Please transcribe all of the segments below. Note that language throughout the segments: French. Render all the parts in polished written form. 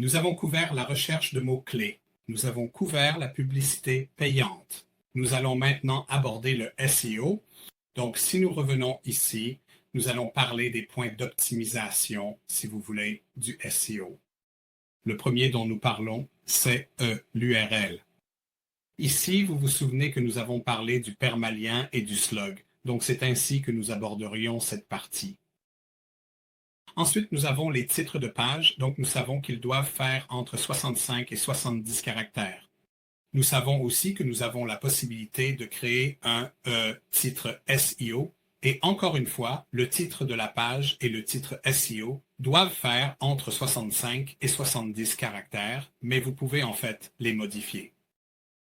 Nous avons couvert la recherche de mots-clés. Nous avons couvert la publicité payante. Nous allons maintenant aborder le SEO. Donc, si nous revenons ici, nous allons parler des points d'optimisation, si vous voulez, du SEO. Le premier dont nous parlons, c'est l'URL. Ici, vous vous souvenez que nous avons parlé du permalien et du slug. Donc, c'est ainsi que nous aborderions cette partie. Ensuite, nous avons les titres de page. Donc, nous savons qu'ils doivent faire entre 65 et 70 caractères. Nous savons aussi que nous avons la possibilité de créer un titre SEO. Et encore une fois, le titre de la page et le titre SEO doivent faire entre 65 et 70 caractères, mais vous pouvez en fait les modifier.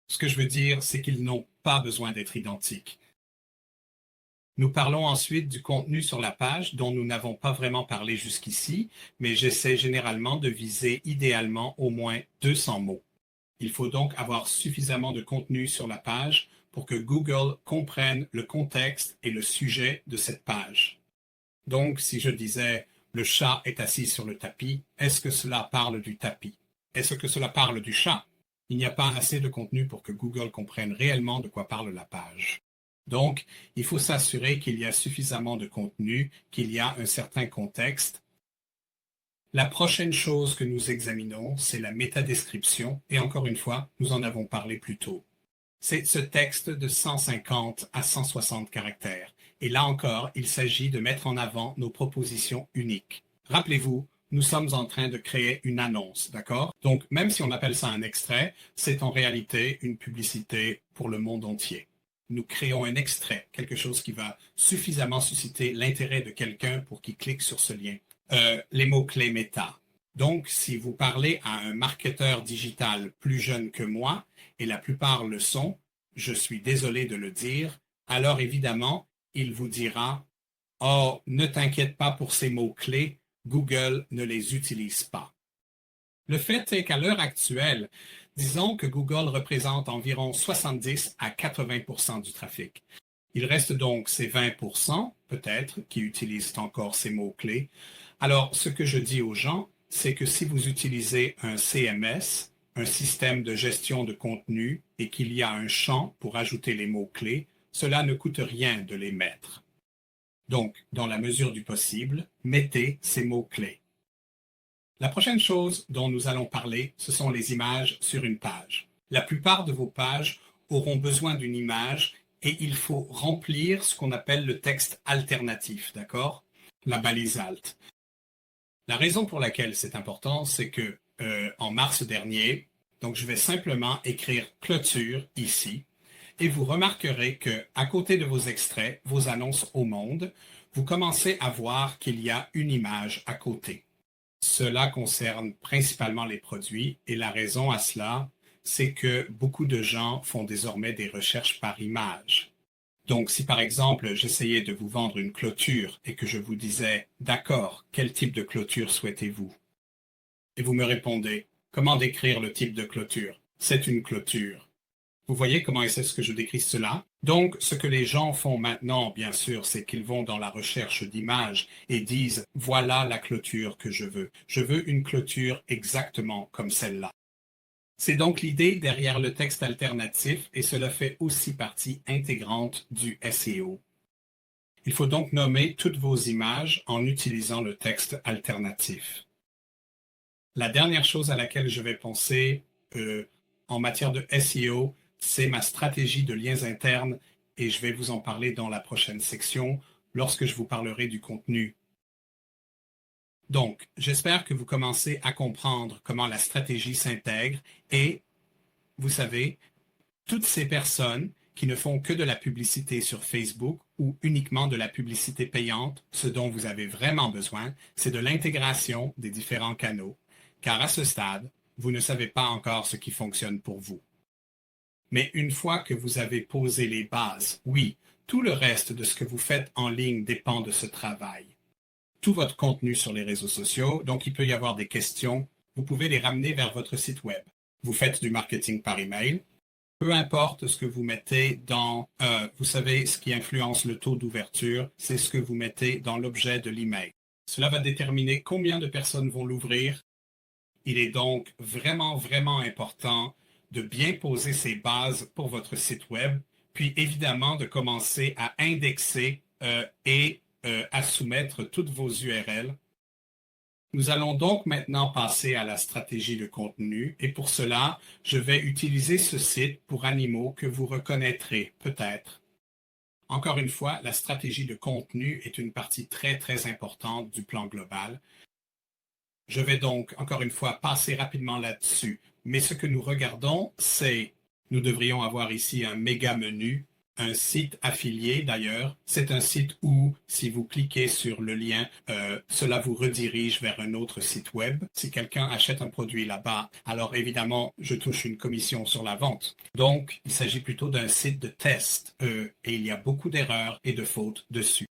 Ce que je veux dire, c'est qu'ils n'ont pas besoin d'être identiques. Nous parlons ensuite du contenu sur la page dont nous n'avons pas vraiment parlé jusqu'ici, mais j'essaie généralement de viser idéalement au moins 200 mots. Il faut donc avoir suffisamment de contenu sur la page pour que Google comprenne le contexte et le sujet de cette page. Donc, si je disais « le chat est assis sur le tapis », est-ce que cela parle du tapis? Est-ce que cela parle du chat? Il n'y a pas assez de contenu pour que Google comprenne réellement de quoi parle la page. Donc, il faut s'assurer qu'il y a suffisamment de contenu, qu'il y a un certain contexte. La prochaine chose que nous examinons, c'est la métadescription, et encore une fois, nous en avons parlé plus tôt. C'est ce texte de 150 à 160 caractères. Et là encore, il s'agit de mettre en avant nos propositions uniques. Rappelez-vous, nous sommes en train de créer une annonce, d'accord? Donc, même si on appelle ça un extrait, c'est en réalité une publicité pour le monde entier. Nous créons un extrait, quelque chose qui va suffisamment susciter l'intérêt de quelqu'un pour qu'il clique sur ce lien. Les mots-clés méta. Donc, si vous parlez à un marketeur digital plus jeune que moi, et la plupart le sont, je suis désolé de le dire, alors évidemment, il vous dira « Oh, ne t'inquiète pas pour ces mots-clés, Google ne les utilise pas. » Le fait est qu'à l'heure actuelle, disons que Google représente environ 70 à 80% du trafic. Il reste donc ces 20%, peut-être, qui utilisent encore ces mots-clés. Alors, ce que je dis aux gens, c'est que si vous utilisez un CMS, un système de gestion de contenu, et qu'il y a un champ pour ajouter les mots-clés, cela ne coûte rien de les mettre. Donc, dans la mesure du possible, mettez ces mots-clés. La prochaine chose dont nous allons parler, ce sont les images sur une page. La plupart de vos pages auront besoin d'une image et il faut remplir ce qu'on appelle le texte alternatif, d'accord? La balise alt. La raison pour laquelle c'est important, c'est que en mars dernier, donc je vais simplement écrire clôture ici et vous remarquerez que à côté de vos extraits, vos annonces au monde, vous commencez à voir qu'il y a une image à côté. Cela concerne principalement les produits et la raison à cela, c'est que beaucoup de gens font désormais des recherches par image. Donc, si par exemple, j'essayais de vous vendre une clôture et que je vous disais « D'accord, quel type de clôture souhaitez-vous » et vous me répondez « Comment décrire le type de clôture? C'est une clôture. » Vous voyez comment est-ce que je décris cela? Donc, ce que les gens font maintenant, bien sûr, c'est qu'ils vont dans la recherche d'images et disent « Voilà la clôture que je veux. Je veux une clôture exactement comme celle-là. » C'est donc l'idée derrière le texte alternatif et cela fait aussi partie intégrante du SEO. Il faut donc nommer toutes vos images en utilisant le texte alternatif. La dernière chose à laquelle je vais penser en matière de SEO, c'est ma stratégie de liens internes et je vais vous en parler dans la prochaine section lorsque je vous parlerai du contenu. Donc, j'espère que vous commencez à comprendre comment la stratégie s'intègre et, vous savez, toutes ces personnes qui ne font que de la publicité sur Facebook ou uniquement de la publicité payante, ce dont vous avez vraiment besoin, c'est de l'intégration des différents canaux, car à ce stade, vous ne savez pas encore ce qui fonctionne pour vous. Mais une fois que vous avez posé les bases, oui, tout le reste de ce que vous faites en ligne dépend de ce travail. Tout votre contenu sur les réseaux sociaux, donc il peut y avoir des questions, vous pouvez les ramener vers votre site web. Vous faites du marketing par email, peu importe ce que vous mettez dans, vous savez, ce qui influence le taux d'ouverture, c'est ce que vous mettez dans l'objet de l'email. Cela va déterminer combien de personnes vont l'ouvrir Il est donc vraiment, vraiment important de bien poser ses bases pour votre site web, puis évidemment de commencer à indexer et à soumettre toutes vos URL. Nous allons donc maintenant passer à la stratégie de contenu et pour cela, je vais utiliser ce site pour animaux que vous reconnaîtrez peut-être. Encore une fois, la stratégie de contenu est une partie très, très importante du plan global. Je vais donc, encore une fois, passer rapidement là-dessus. Mais ce que nous regardons, c'est, nous devrions avoir ici un méga menu, un site affilié d'ailleurs. C'est un site où, si vous cliquez sur le lien, cela vous redirige vers un autre site web. Si quelqu'un achète un produit là-bas, alors évidemment, je touche une commission sur la vente. Donc, il s'agit plutôt d'un site de test et il y a beaucoup d'erreurs et de fautes dessus.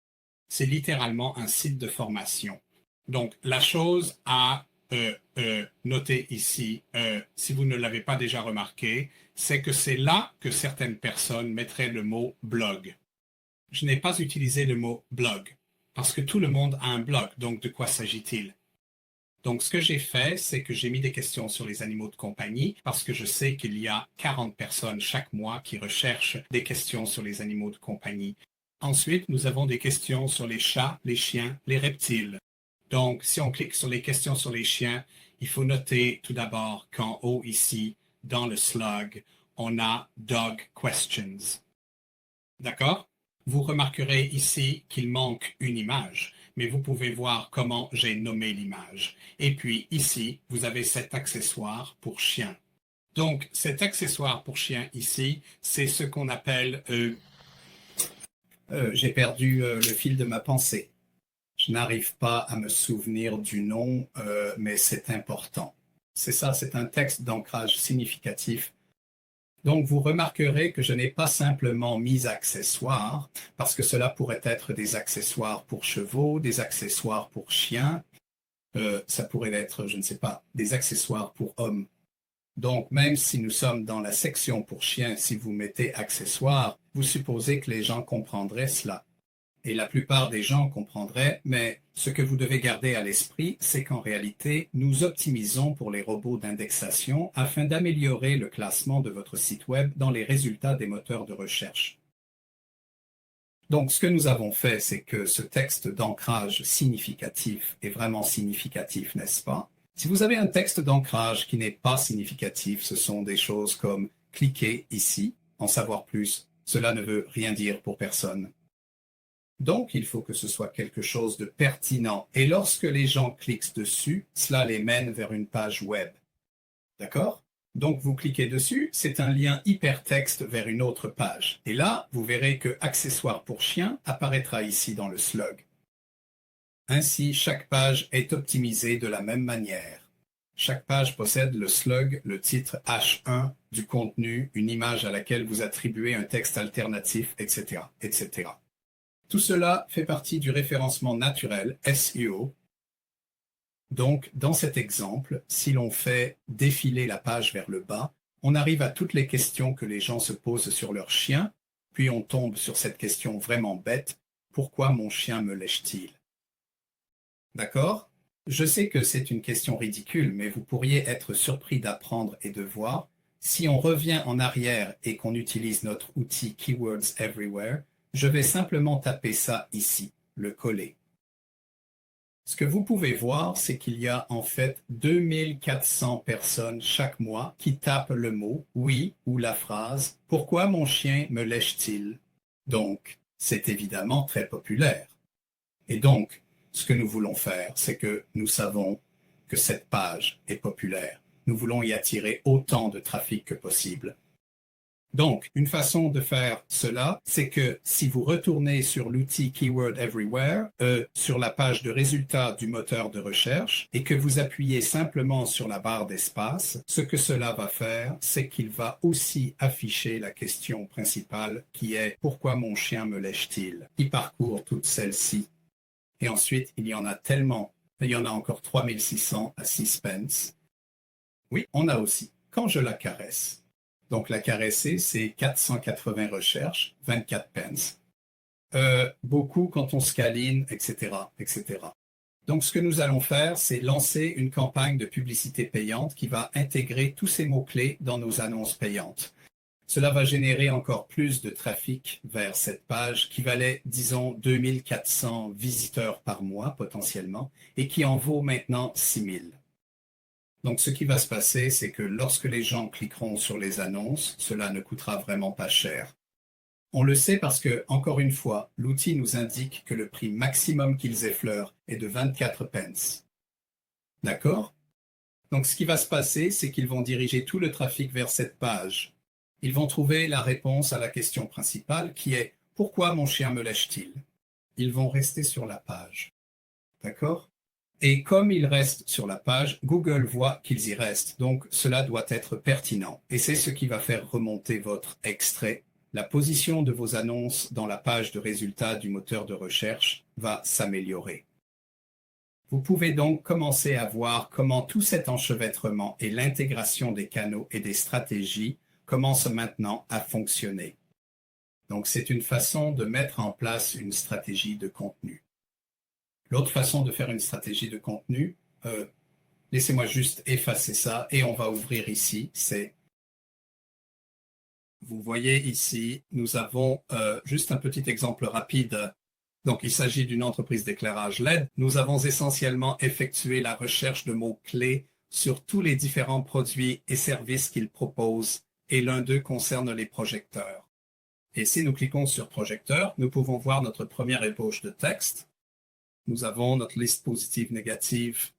C'est littéralement un site de formation. Donc, la chose à noter ici, si vous ne l'avez pas déjà remarqué, c'est que c'est là que certaines personnes mettraient le mot blog. Je n'ai pas utilisé le mot blog parce que tout le monde a un blog, donc de quoi s'agit-il? Donc, ce que j'ai fait, c'est que j'ai mis des questions sur les animaux de compagnie parce que je sais qu'il y a 40 personnes chaque mois qui recherchent des questions sur les animaux de compagnie. Ensuite, nous avons des questions sur les chats, les chiens, les reptiles. Donc, si on clique sur les questions sur les chiens, il faut noter tout d'abord qu'en haut ici, dans le slug, on a Dog Questions. D'accord? Vous remarquerez ici qu'il manque une image, mais vous pouvez voir comment j'ai nommé l'image. Et puis ici, vous avez cet accessoire pour chien. Donc, cet accessoire pour chien ici, c'est ce qu'on appelle... j'ai perdu le fil de ma pensée. Je n'arrive pas à me souvenir du nom, mais c'est important. C'est ça, c'est un texte d'ancrage significatif. Donc, vous remarquerez que je n'ai pas simplement mis accessoires, parce que cela pourrait être des accessoires pour chevaux, des accessoires pour chiens, ça pourrait être, je ne sais pas, des accessoires pour hommes. Donc, même si nous sommes dans la section pour chiens, si vous mettez accessoires, vous supposez que les gens comprendraient cela. Et la plupart des gens comprendraient, mais ce que vous devez garder à l'esprit, c'est qu'en réalité, nous optimisons pour les robots d'indexation afin d'améliorer le classement de votre site web dans les résultats des moteurs de recherche. Donc, ce que nous avons fait, c'est que ce texte d'ancrage significatif est vraiment significatif, n'est-ce pas? Si vous avez un texte d'ancrage qui n'est pas significatif, ce sont des choses comme « cliquez ici, en savoir plus », cela ne veut rien dire pour personne. Donc, il faut que ce soit quelque chose de pertinent. Et lorsque les gens cliquent dessus, cela les mène vers une page web. D'accord? Donc, vous cliquez dessus, c'est un lien hypertexte vers une autre page. Et là, vous verrez que « Accessoires pour chien » apparaîtra ici dans le slug. Ainsi, chaque page est optimisée de la même manière. Chaque page possède le slug, le titre H1 du contenu, une image à laquelle vous attribuez un texte alternatif, etc., etc. Tout cela fait partie du référencement naturel SEO. Donc, dans cet exemple, si l'on fait défiler la page vers le bas, on arrive à toutes les questions que les gens se posent sur leur chien, puis on tombe sur cette question vraiment bête, pourquoi mon chien me lèche-t-il? D'accord? Je sais que c'est une question ridicule, mais vous pourriez être surpris d'apprendre et de voir, si on revient en arrière et qu'on utilise notre outil Keywords Everywhere, je vais simplement taper ça ici, le coller. Ce que vous pouvez voir, c'est qu'il y a en fait 2400 personnes chaque mois qui tapent le mot « oui » ou la phrase « pourquoi mon chien me lèche-t-il » Donc, c'est évidemment très populaire. Et donc, ce que nous voulons faire, c'est que nous savons que cette page est populaire. Nous voulons y attirer autant de trafic que possible. Donc, une façon de faire cela, c'est que si vous retournez sur l'outil Keyword Everywhere, sur la page de résultats du moteur de recherche, et que vous appuyez simplement sur la barre d'espace, ce que cela va faire, c'est qu'il va aussi afficher la question principale qui est « Pourquoi mon chien me lèche-t-il » qui parcourt toutes celles-ci. Et ensuite, il y en a tellement, il y en a encore 3600 à 6 pence. Oui, on a aussi « Quand je la caresse ». Donc, la caresser, c'est 480 recherches, 24 pence. Beaucoup quand on scaline, etc., etc. Donc, ce que nous allons faire, c'est lancer une campagne de publicité payante qui va intégrer tous ces mots-clés dans nos annonces payantes. Cela va générer encore plus de trafic vers cette page qui valait, disons, 2400 visiteurs par mois potentiellement et qui en vaut maintenant 6000. Donc, ce qui va se passer, c'est que lorsque les gens cliqueront sur les annonces, cela ne coûtera vraiment pas cher. On le sait parce que, encore une fois, l'outil nous indique que le prix maximum qu'ils effleurent est de 24 pence. D'accord? Donc, ce qui va se passer, c'est qu'ils vont diriger tout le trafic vers cette page. Ils vont trouver la réponse à la question principale qui est « Pourquoi mon chien me lèche-t-il » Ils vont rester sur la page. D'accord? Et comme ils restent sur la page, Google voit qu'ils y restent. Donc, cela doit être pertinent. Et c'est ce qui va faire remonter votre extrait. La position de vos annonces dans la page de résultats du moteur de recherche va s'améliorer. Vous pouvez donc commencer à voir comment tout cet enchevêtrement et l'intégration des canaux et des stratégies commencent maintenant à fonctionner. Donc, c'est une façon de mettre en place une stratégie de contenu. L'autre façon de faire une stratégie de contenu, laissez-moi juste effacer ça et on va ouvrir ici, c'est vous voyez ici, nous avons juste un petit exemple rapide. Donc, il s'agit d'une entreprise d'éclairage LED. Nous avons essentiellement effectué la recherche de mots-clés sur tous les différents produits et services qu'ils proposent et l'un d'eux concerne les projecteurs. Et si nous cliquons sur projecteur, nous pouvons voir notre première ébauche de texte. Nous avons notre liste positive négative.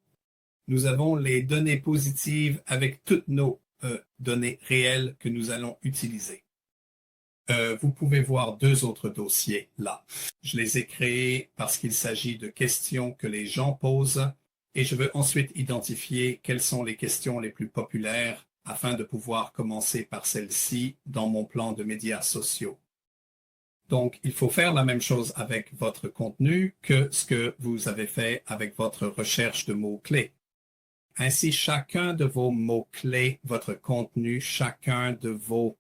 Nous avons les données positives avec toutes nos données réelles que nous allons utiliser. Vous pouvez voir deux autres dossiers là. Je les ai créés parce qu'il s'agit de questions que les gens posent et je veux ensuite identifier quelles sont les questions les plus populaires afin de pouvoir commencer par celles-ci dans mon plan de médias sociaux. Donc, il faut faire la même chose avec votre contenu que ce que vous avez fait avec votre recherche de mots-clés. Ainsi, chacun de vos mots-clés, votre contenu, chacun de vos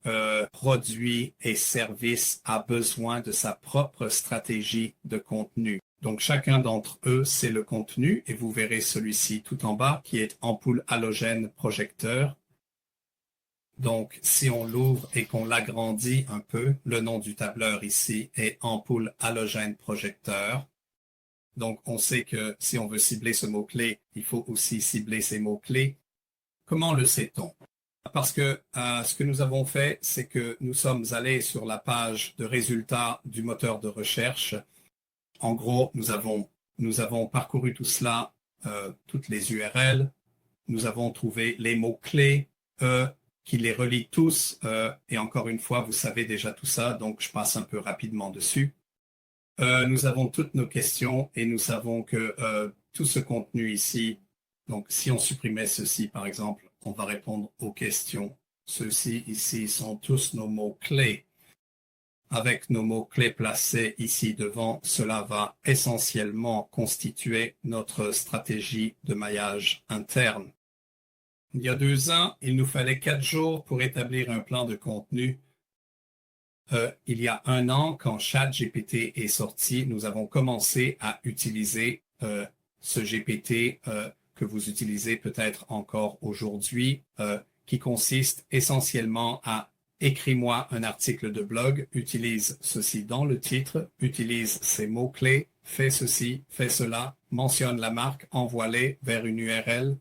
produits et services a besoin de sa propre stratégie de contenu. Donc, chacun d'entre eux, c'est le contenu et vous verrez celui-ci tout en bas qui est ampoule halogène projecteur. Donc, si on l'ouvre et qu'on l'agrandit un peu, le nom du tableur ici est ampoule halogène projecteur. Donc, on sait que si on veut cibler ce mot-clé, il faut aussi cibler ces mots-clés. Comment le sait-on? Parce que ce que nous avons fait, c'est que nous sommes allés sur la page de résultats du moteur de recherche. En gros, nous avons parcouru tout cela, toutes les URL. Nous avons trouvé les mots-clés qui les relient tous. Et encore une fois, vous savez déjà tout ça, donc je passe un peu rapidement dessus. Nous avons toutes nos questions et nous savons que tout ce contenu ici, donc si on supprimait ceci par exemple, on va répondre aux questions. Ceux-ci ici sont tous nos mots-clés. Avec nos mots-clés placés ici devant, cela va essentiellement constituer notre stratégie de maillage interne. Il y a 2 ans, il nous fallait 4 jours pour établir un plan de contenu. Il y a 1 an, quand ChatGPT est sorti, nous avons commencé à utiliser ce GPT que vous utilisez peut-être encore aujourd'hui, qui consiste essentiellement à écris-moi un article de blog, utilise ceci dans le titre, utilise ces mots-clés, fais ceci, fais cela, mentionne la marque, envoie-les vers une URL.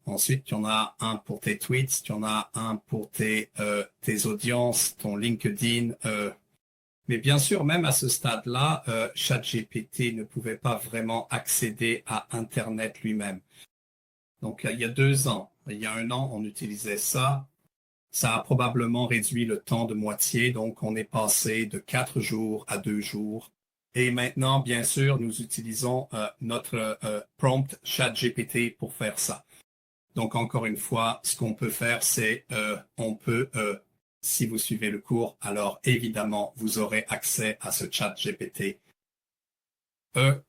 Ensuite, tu en as un pour tes tweets, tu en as un pour tes audiences, ton LinkedIn. Mais bien sûr, même à ce stade-là, ChatGPT ne pouvait pas vraiment accéder à Internet lui-même. Donc, il y a 2 ans, il y a 1 an, on utilisait ça. Ça a probablement réduit le temps de moitié. Donc, on est passé de 4 jours à 2 jours. Et maintenant, bien sûr, nous utilisons notre prompt ChatGPT pour faire ça. Donc, encore une fois, ce qu'on peut faire, c'est on peut, si vous suivez le cours, alors évidemment, vous aurez accès à ce chat GPT.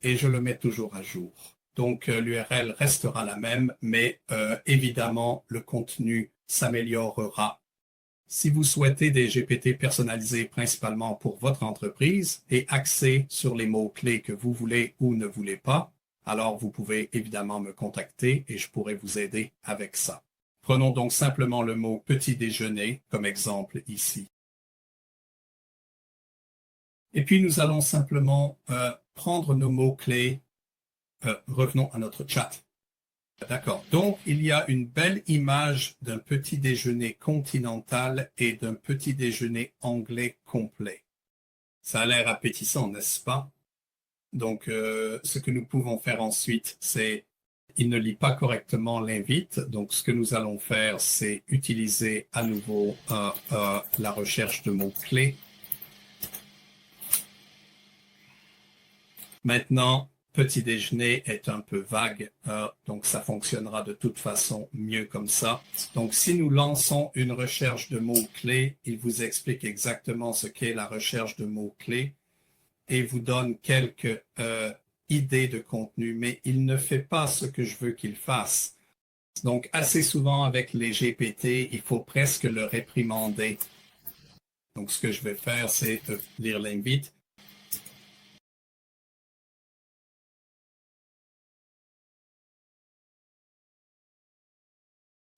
Et je le mets toujours à jour. Donc, l'URL restera la même, mais évidemment, le contenu s'améliorera. Si vous souhaitez des GPT personnalisés principalement pour votre entreprise et axés sur les mots-clés que vous voulez ou ne voulez pas, alors vous pouvez évidemment me contacter et je pourrai vous aider avec ça. Prenons donc simplement le mot petit déjeuner comme exemple ici. Et puis nous allons simplement prendre nos mots-clés. Revenons à notre chat. D'accord. Donc, il y a une belle image d'un petit déjeuner continental et d'un petit déjeuner anglais complet. Ça a l'air appétissant, n'est-ce pas? Donc, ce que nous pouvons faire ensuite, c'est, il ne lit pas correctement l'invite. Donc, ce que nous allons faire, c'est utiliser à nouveau la recherche de mots-clés. Maintenant, petit déjeuner est un peu vague, donc ça fonctionnera de toute façon mieux comme ça. Donc, si nous lançons une recherche de mots-clés, il vous explique exactement ce qu'est la recherche de mots-clés et vous donne quelques idées de contenu, mais il ne fait pas ce que je veux qu'il fasse. Donc, assez souvent avec les GPT, il faut presque le réprimander. Donc, ce que je vais faire, c'est lire l'invite.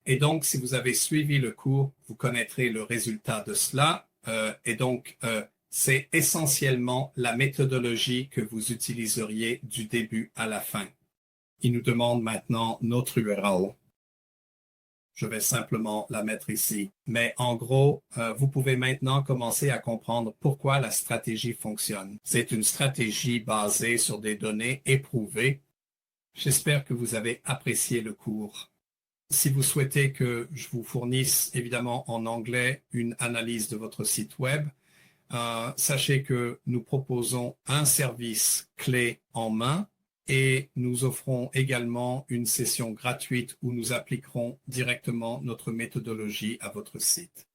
Et donc, si vous avez suivi le cours, vous connaîtrez le résultat de cela. Et donc, c'est essentiellement la méthodologie que vous utiliseriez du début à la fin. Il nous demande maintenant notre URL. Je vais simplement la mettre ici. Mais en gros, vous pouvez maintenant commencer à comprendre pourquoi la stratégie fonctionne. C'est une stratégie basée sur des données éprouvées. J'espère que vous avez apprécié le cours. Si vous souhaitez que je vous fournisse évidemment en anglais une analyse de votre site web, sachez que nous proposons un service clé en main et nous offrons également une session gratuite où nous appliquerons directement notre méthodologie à votre site.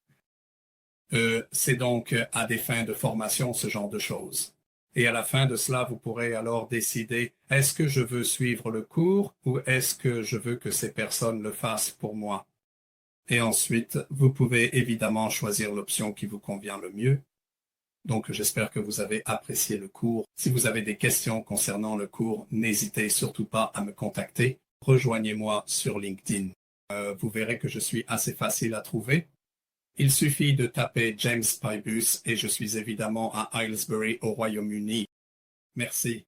C'est donc à des fins de formation ce genre de choses. Et à la fin de cela, vous pourrez alors décider, est-ce que je veux suivre le cours ou est-ce que je veux que ces personnes le fassent pour moi? Et ensuite, vous pouvez évidemment choisir l'option qui vous convient le mieux. Donc, j'espère que vous avez apprécié le cours. Si vous avez des questions concernant le cours, n'hésitez surtout pas à me contacter. Rejoignez-moi sur LinkedIn. Vous verrez que je suis assez facile à trouver. Il suffit de taper James Pybus et je suis évidemment à Aylesbury au Royaume-Uni. Merci.